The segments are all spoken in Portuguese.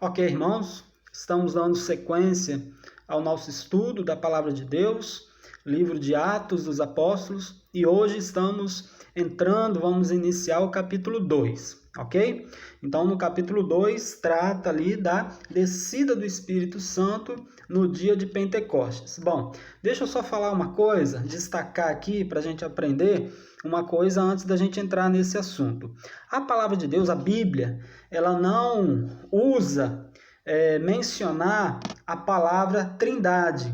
Ok, irmãos, estamos dando sequência ao nosso estudo da Palavra de Deus, livro de Atos dos Apóstolos, e hoje vamos iniciar o capítulo 2, ok? Então, no capítulo 2, trata ali da descida do Espírito Santo no dia de Pentecostes. Bom, deixa eu só falar uma coisa, destacar aqui para a gente aprender uma coisa antes da gente entrar nesse assunto. A Palavra de Deus, a Bíblia, ela não usa mencionar a palavra Trindade,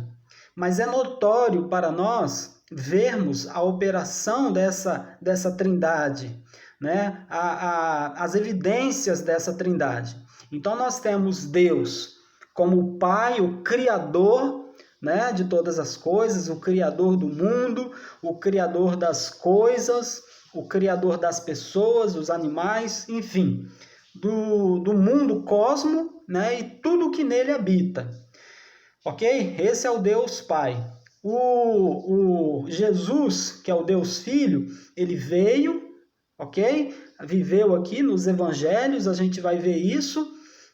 mas é notório para nós vermos a operação dessa Trindade, né? As evidências dessa Trindade. Então nós temos Deus como o Pai, o Criador, né, de todas as coisas, o Criador do mundo, o Criador das coisas, o Criador das pessoas, dos animais, enfim, do mundo cosmo, né, e tudo que nele habita. Ok? Esse é o Deus Pai. O Jesus, que é o Deus Filho, ele veio, ok? Viveu aqui nos evangelhos, a gente vai ver isso.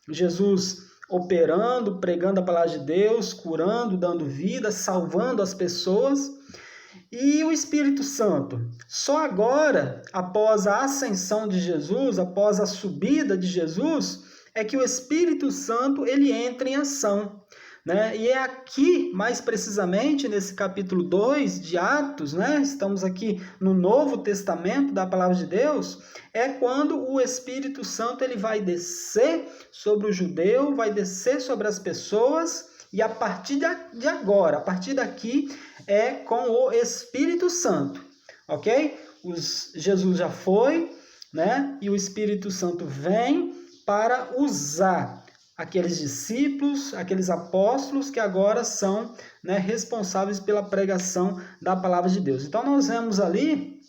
Jesus operando, pregando a palavra de Deus, curando, dando vida, salvando as pessoas. E o Espírito Santo? Só agora, após a ascensão de Jesus, após a subida de Jesus, é que o Espírito Santo ele entra em ação. Né? E é aqui, mais precisamente, nesse capítulo 2 de Atos, né? Estamos aqui no Novo Testamento da Palavra de Deus, é quando o Espírito Santo ele vai descer sobre o judeu, vai descer sobre as pessoas, e a partir de agora, a partir daqui, é com o Espírito Santo, ok? Jesus já foi, né? E o Espírito Santo vem para usar aqueles discípulos, aqueles apóstolos que agora são, né, responsáveis pela pregação da palavra de Deus. Então nós vemos ali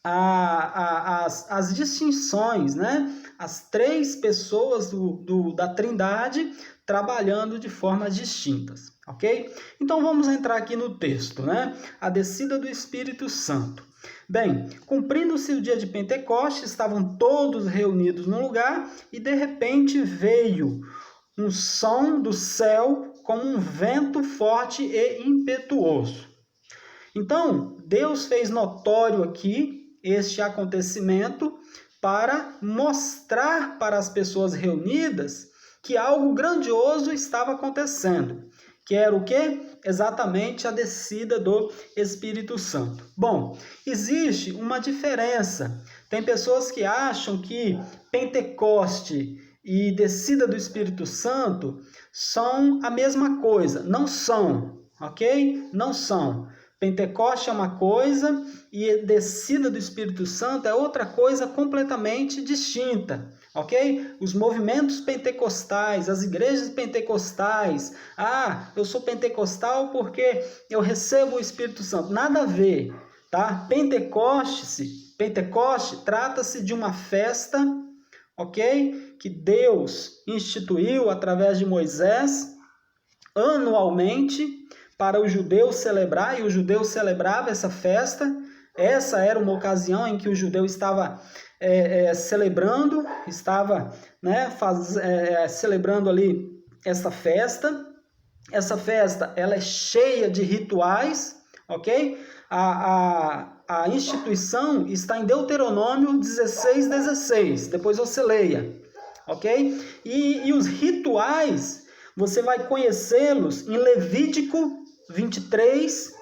as distinções, né? As três pessoas da Trindade trabalhando de formas distintas, ok? Então vamos entrar aqui no texto, né? A descida do Espírito Santo. Bem, cumprindo-se o dia de Pentecostes, estavam todos reunidos num lugar e de repente veio um som do céu como um vento forte e impetuoso. Então, Deus fez notório aqui este acontecimento para mostrar para as pessoas reunidas que algo grandioso estava acontecendo. Que era o quê? Exatamente a descida do Espírito Santo. Bom, existe uma diferença. Tem pessoas que acham que Pentecoste e descida do Espírito Santo são a mesma coisa. Não são, ok? Não são. Pentecoste é uma coisa e descida do Espírito Santo é outra coisa completamente distinta, ok? Os movimentos pentecostais, as igrejas pentecostais, eu sou pentecostal porque eu recebo o Espírito Santo. Nada a ver, tá? Pentecoste trata-se de uma festa, ok? Que Deus instituiu através de Moisés anualmente para o judeu celebrar, e o judeu celebrava essa festa. Essa era uma ocasião em que o judeu estava celebrando, né, celebrando ali essa festa. Essa festa ela é cheia de rituais, ok? A instituição está em Deuteronômio 16:16, depois você leia, ok? E os rituais, você vai conhecê-los em Levítico 23,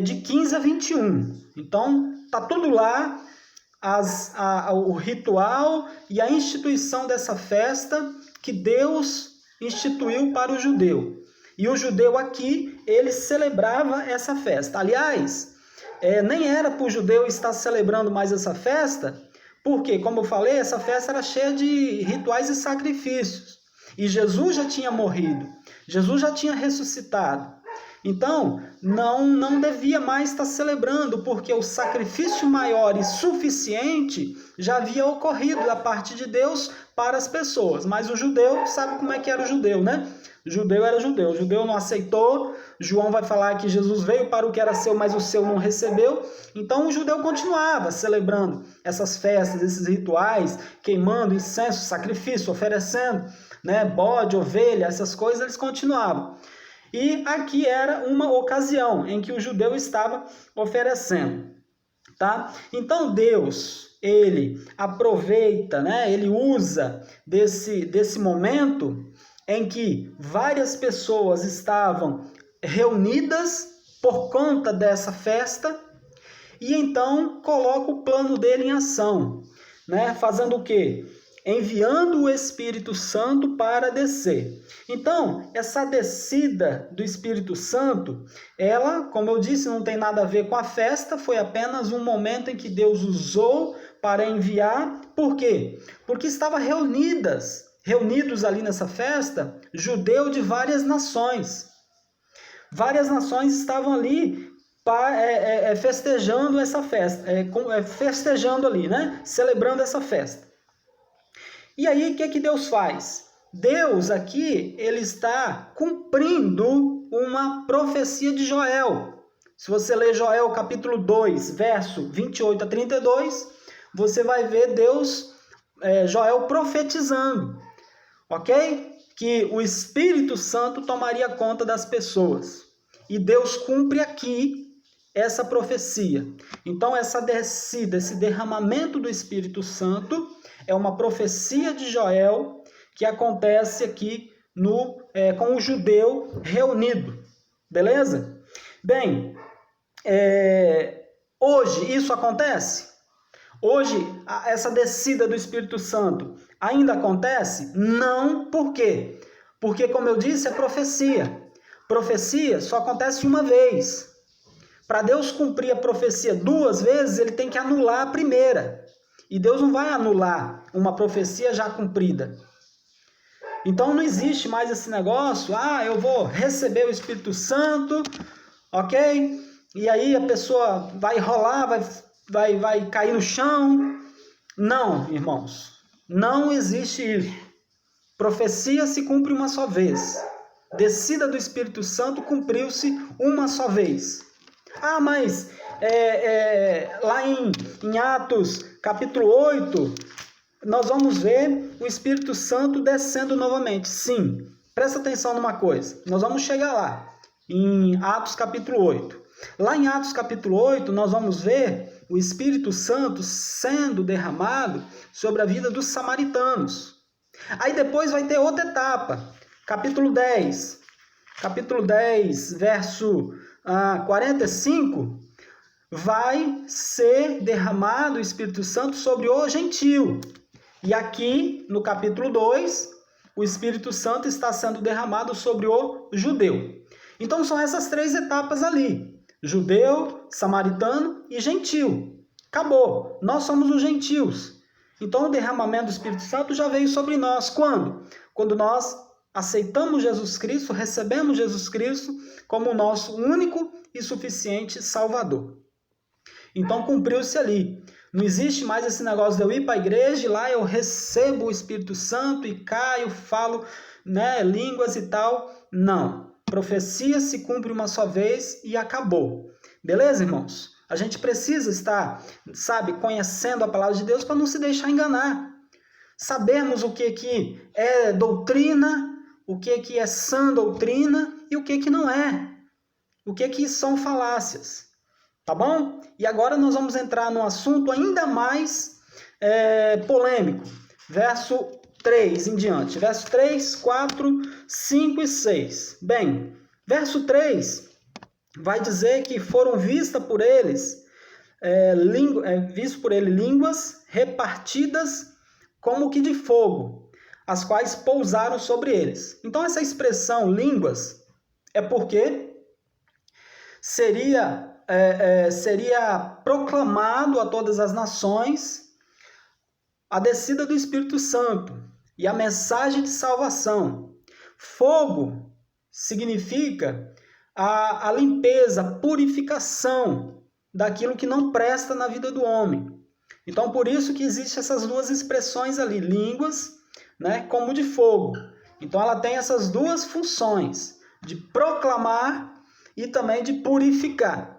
de 15 a 21. Então, está tudo lá, o ritual e a instituição dessa festa que Deus instituiu para o judeu. E o judeu aqui, ele celebrava essa festa. Aliás, nem era para o judeu estar celebrando mais essa festa, porque, como eu falei, essa festa era cheia de rituais e sacrifícios. E Jesus já tinha morrido, Jesus já tinha ressuscitado. Então, não devia mais estar celebrando, porque o sacrifício maior e suficiente já havia ocorrido da parte de Deus para as pessoas. Mas o judeu, sabe como é que era o judeu, né? O judeu era judeu, o judeu não aceitou. João vai falar que Jesus veio para o que era seu, mas o seu não recebeu. Então o judeu continuava celebrando essas festas, esses rituais, queimando incenso, sacrifício, oferecendo né, bode, ovelha, essas coisas, eles continuavam. E aqui era uma ocasião em que o judeu estava oferecendo, tá? Então Deus, ele aproveita, né, ele usa desse momento em que várias pessoas estavam reunidas por conta dessa festa, e então coloca o plano dele em ação, né? Fazendo o quê? Enviando o Espírito Santo para descer. Então, essa descida do Espírito Santo, ela, como eu disse, não tem nada a ver com a festa, foi apenas um momento em que Deus usou para enviar. Por quê? Porque estavam reunidos ali nessa festa, judeus de várias nações. Várias nações estavam ali festejando essa festa, festejando ali, né? Celebrando essa festa. E aí, o que Deus faz? Deus aqui, ele está cumprindo uma profecia de Joel. Se você ler Joel capítulo 2, verso 28 a 32, você vai ver Joel profetizando, ok? Que o Espírito Santo tomaria conta das pessoas. E Deus cumpre aqui essa profecia. Então, essa descida, esse derramamento do Espírito Santo é uma profecia de Joel que acontece aqui com o judeu reunido. Beleza? Bem, hoje isso acontece? Hoje, essa descida do Espírito Santo ainda acontece? Não. Por quê? Porque, como eu disse, é profecia. Profecia só acontece uma vez. Para Deus cumprir a profecia 2 vezes, ele tem que anular a primeira. E Deus não vai anular uma profecia já cumprida. Então não existe mais esse negócio, eu vou receber o Espírito Santo, ok? E aí a pessoa vai rolar, vai cair no chão. Não, irmãos, não existe isso. Profecia se cumpre uma só vez. Descida do Espírito Santo cumpriu-se uma só vez. Mas lá em Atos capítulo 8, nós vamos ver o Espírito Santo descendo novamente. Sim, presta atenção numa coisa. Nós vamos chegar lá, em Atos capítulo 8. Lá em Atos capítulo 8, nós vamos ver o Espírito Santo sendo derramado sobre a vida dos samaritanos. Aí depois vai ter outra etapa. Capítulo 10, verso 45, vai ser derramado o Espírito Santo sobre o gentio. E aqui, no capítulo 2, o Espírito Santo está sendo derramado sobre o judeu. Então, são essas 3 etapas ali. Judeu, samaritano e gentio. Acabou. Nós somos os gentios. Então, o derramamento do Espírito Santo já veio sobre nós. Quando? Quando nós aceitamos Jesus Cristo, recebemos Jesus Cristo como o nosso único e suficiente Salvador. Então, cumpriu-se ali. Não existe mais esse negócio de eu ir para a igreja e lá eu recebo o Espírito Santo e caio, falo, línguas e tal. Não. Profecia se cumpre uma só vez e acabou. Beleza, irmãos? A gente precisa estar, conhecendo a palavra de Deus para não se deixar enganar. Sabermos o que é doutrina, o que é sã doutrina e o que não é. O que são falácias. Tá bom? E agora nós vamos entrar num assunto ainda mais polêmico. Verso 3 em diante. Verso 3, 4, 5 e 6. Bem, verso 3 vai dizer que foram vistas por eles línguas repartidas como que de fogo, as quais pousaram sobre eles. Então essa expressão línguas é porque seria proclamado a todas as nações a descida do Espírito Santo e a mensagem de salvação. Fogo significa a limpeza, a purificação daquilo que não presta na vida do homem. Então, por isso que existem essas 2 expressões ali, línguas, como de fogo. Então, ela tem essas 2 funções, de proclamar e também de purificar.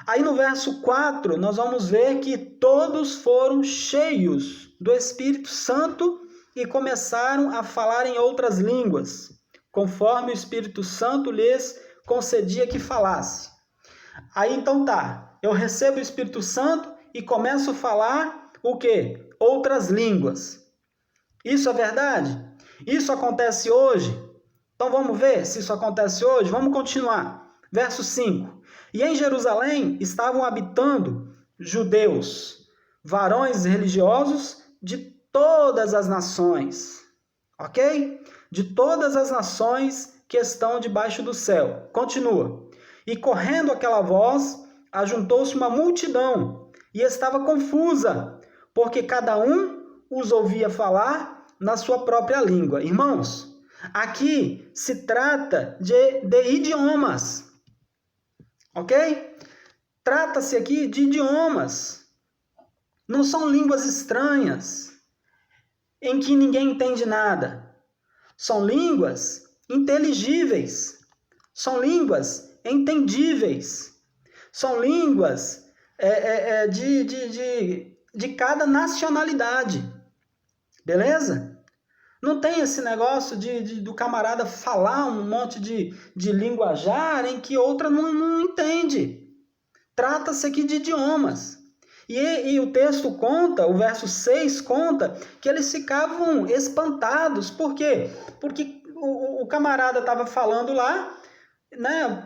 Aí no verso 4, nós vamos ver que todos foram cheios do Espírito Santo e começaram a falar em outras línguas, conforme o Espírito Santo lhes concedia que falasse. Aí então tá, eu recebo o Espírito Santo e começo a falar o quê? Outras línguas. Isso é verdade? Isso acontece hoje? Então vamos ver se isso acontece hoje? Vamos continuar. Verso 5. E em Jerusalém estavam habitando judeus, varões religiosos de todas as nações. Ok? De todas as nações que estão debaixo do céu. Continua. E correndo aquela voz, ajuntou-se uma multidão e estava confusa, porque cada um os ouvia falar na sua própria língua. Irmãos, aqui se trata de idiomas, ok? Trata-se aqui de idiomas. Não são línguas estranhas, em que ninguém entende nada. São línguas inteligíveis. São línguas entendíveis. São línguas de cada nacionalidade. Beleza? Não tem esse negócio do camarada falar um monte de linguajar em que outra não entende. Trata-se aqui de idiomas. E o texto conta, o verso 6 conta, que eles ficavam espantados. Por quê? Porque o camarada estava falando lá, né,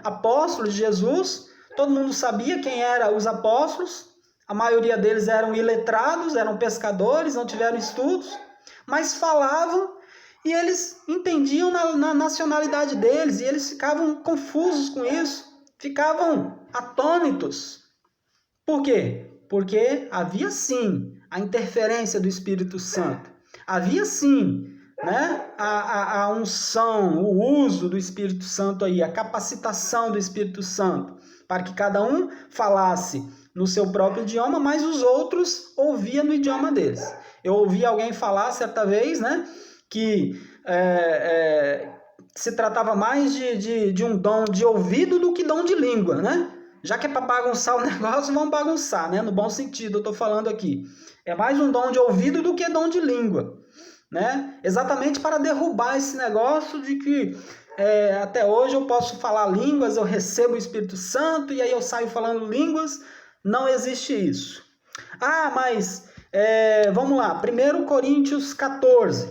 apóstolos de Jesus, todo mundo sabia quem eram os apóstolos, a maioria deles eram iletrados, eram pescadores, não tiveram estudos, mas falavam e eles entendiam na nacionalidade deles, e eles ficavam confusos com isso, ficavam atônitos. Por quê? Porque havia sim a interferência do Espírito Santo, havia sim, né, a unção, o uso do Espírito Santo aí, a capacitação do Espírito Santo, para que cada um falasse no seu próprio idioma, mas os outros ouviam no idioma deles. Eu ouvi alguém falar certa vez, né, que se tratava mais de um dom de ouvido do que dom de língua, né? Já que é para bagunçar o negócio, vamos bagunçar, né? No bom sentido, eu estou falando aqui. É mais um dom de ouvido do que dom de língua, né? Exatamente para derrubar esse negócio de que até hoje eu posso falar línguas, eu recebo o Espírito Santo e aí eu saio falando línguas. Não existe isso. Mas vamos lá, 1 Coríntios 14.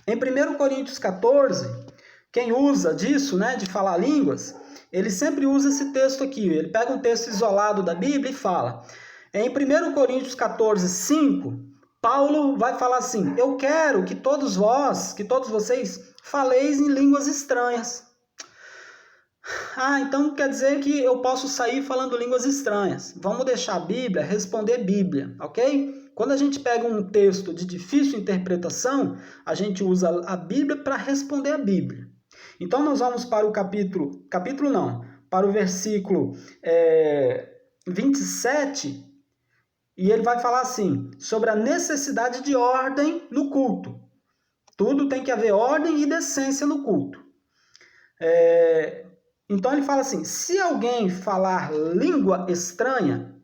Em 1 Coríntios 14, quem usa disso, né, de falar línguas, ele sempre usa esse texto aqui. Ele pega um texto isolado da Bíblia e fala. Em 1 Coríntios 14, 5, Paulo vai falar assim: eu quero que todos vocês faleis em línguas estranhas. Então quer dizer que eu posso sair falando línguas estranhas. Vamos deixar a Bíblia responder Bíblia, ok? Quando a gente pega um texto de difícil interpretação, a gente usa a Bíblia para responder a Bíblia. Então nós vamos para o para o versículo 27, e ele vai falar assim, sobre a necessidade de ordem no culto. Tudo tem que haver ordem e decência no culto. Então ele fala assim, se alguém falar língua estranha,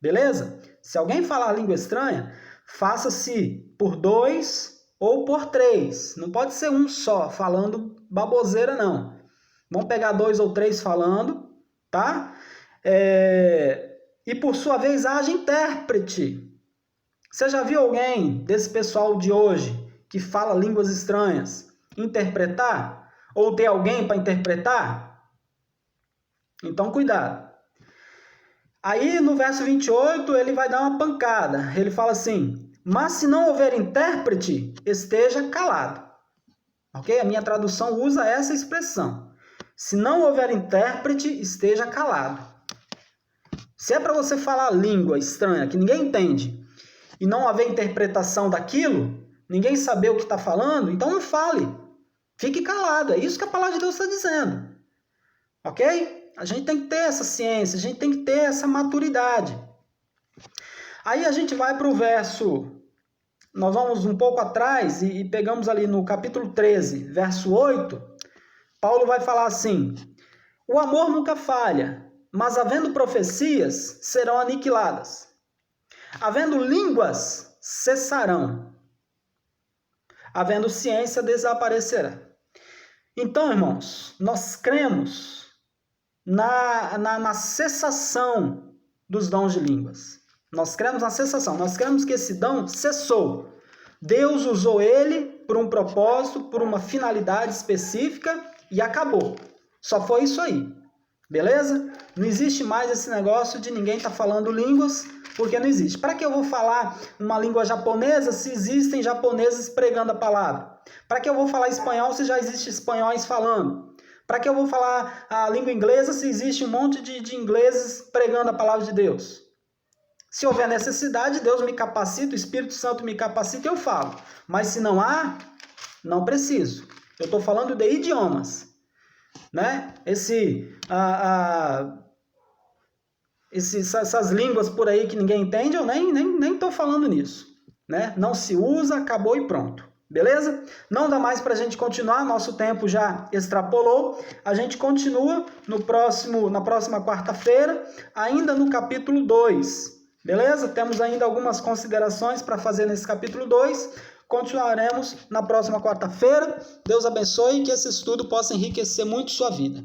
beleza? Se alguém falar língua estranha, faça-se por 2 ou por 3. Não pode ser um só falando baboseira, não. Vamos pegar 2 ou 3 falando, tá? E por sua vez haja intérprete. Você já viu alguém desse pessoal de hoje que fala línguas estranhas interpretar? Ou ter alguém para interpretar? Então cuidado. Aí no verso 28 ele vai dar uma pancada. Ele fala assim, mas se não houver intérprete, esteja calado. Ok? A minha tradução usa essa expressão. Se não houver intérprete, esteja calado. Se é para você falar língua estranha, que ninguém entende, e não haver interpretação daquilo, ninguém saber o que está falando, então não fale. Fique calado. É isso que a palavra de Deus está dizendo. Ok? A gente tem que ter essa ciência, a gente tem que ter essa maturidade. Aí a gente vai para o verso, nós vamos um pouco atrás e pegamos ali no capítulo 13, verso 8, Paulo vai falar assim, o amor nunca falha, mas havendo profecias, serão aniquiladas. Havendo línguas, cessarão. Havendo ciência, desaparecerá. Então, irmãos, nós cremos na cessação dos dons de línguas. Nós cremos na cessação. Nós cremos que esse dom cessou. Deus usou ele por um propósito, por uma finalidade específica e acabou. Só foi isso aí. Beleza? Não existe mais esse negócio de ninguém estar falando línguas, porque não existe. Para que eu vou falar uma língua japonesa se existem japoneses pregando a palavra? Para que eu vou falar espanhol se já existe espanhóis falando? Para que eu vou falar a língua inglesa se existe um monte de ingleses pregando a palavra de Deus? Se houver necessidade, Deus me capacita, o Espírito Santo me capacita e eu falo. Mas se não há, não preciso. Eu estou falando de idiomas. Né? Essas línguas por aí que ninguém entende, eu nem estou falando nisso. Né? Não se usa, acabou e pronto. Beleza? Não dá mais para a gente continuar, nosso tempo já extrapolou. A gente continua na próxima quarta-feira, ainda no capítulo 2. Beleza? Temos ainda algumas considerações para fazer nesse capítulo 2. Continuaremos na próxima quarta-feira. Deus abençoe e que esse estudo possa enriquecer muito sua vida.